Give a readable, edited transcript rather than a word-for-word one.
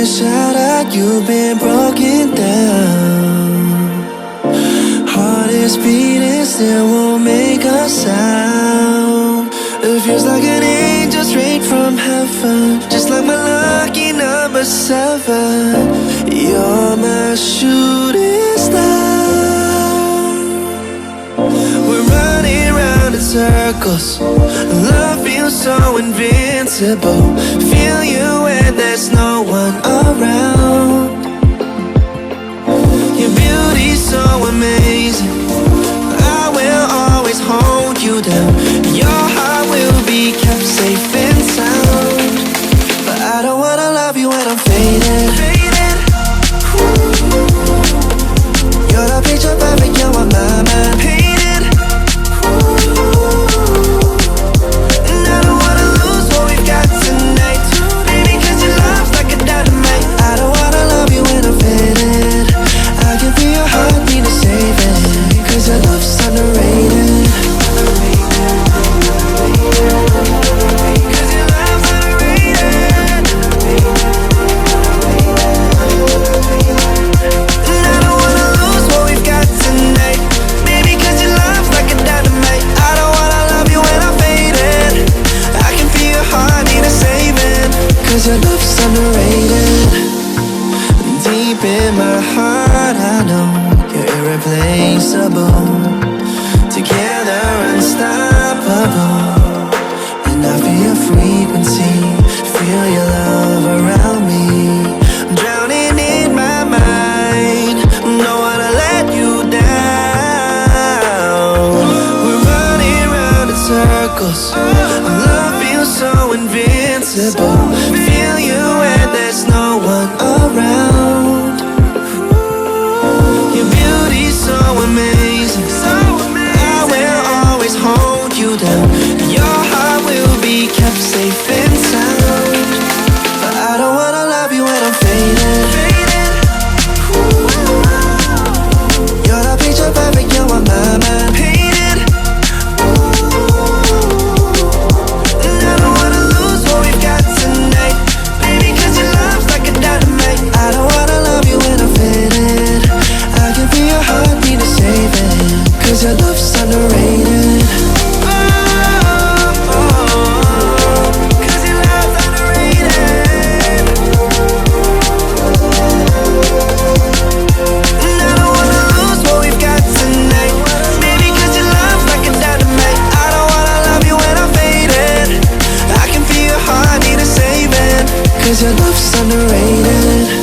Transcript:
a shout out, you've been broken down. Heart is beating, still won't make a sound. It feels like an angel straight from heaven, just like my lucky number 7. You're my shooting star. We're running round in circles, love feels so invincible. Feel you when there's no one around. Your beauty's so amazing, I will always hold you down. Your heart will be kept safe and sound. But I don't wanna love you when I'm faded. You're the picture perfect, you're on my mind. Painted. And I don't wanna lose what we've got tonight, baby, cause your love's like a dynamite. I don't wanna love you when I'm faded. I can feel your heart need to save it, cause your love's underrated. Cause your love's underrated. And I don't wanna lose what we've got tonight, baby, cause your love's like a dynamite. I don't wanna love you when I'm faded. I can feel your heart need a saving, cause your love's underrated. Deep in my heart I know you're irreplaceable. Together unstoppable. And I feel your frequency, feel your love around me. I'm drowning in my mind, don't wanna let you down. We're running round in circles, love feels so invincible. Feel you when there's no one around. Your beauty's so amazing, I will always hold you down. Your heart will be kept safe and sound. But I don't wanna love you when I'm faded. You're the picture perfect, you're on my mind. Painted. And I don't wanna lose what we've got tonight, baby, cause your love's like a dynamite. I don't wanna love you when I'm faded. I can feel your heart need to save it, cause your love's underrated. Cause your love's underrated. And I don't wanna lose what we've got tonight, baby, cause your love's like a dynamite. I don't wanna love you when I'm faded. I can feel your heart need a saving, cause your love's underrated.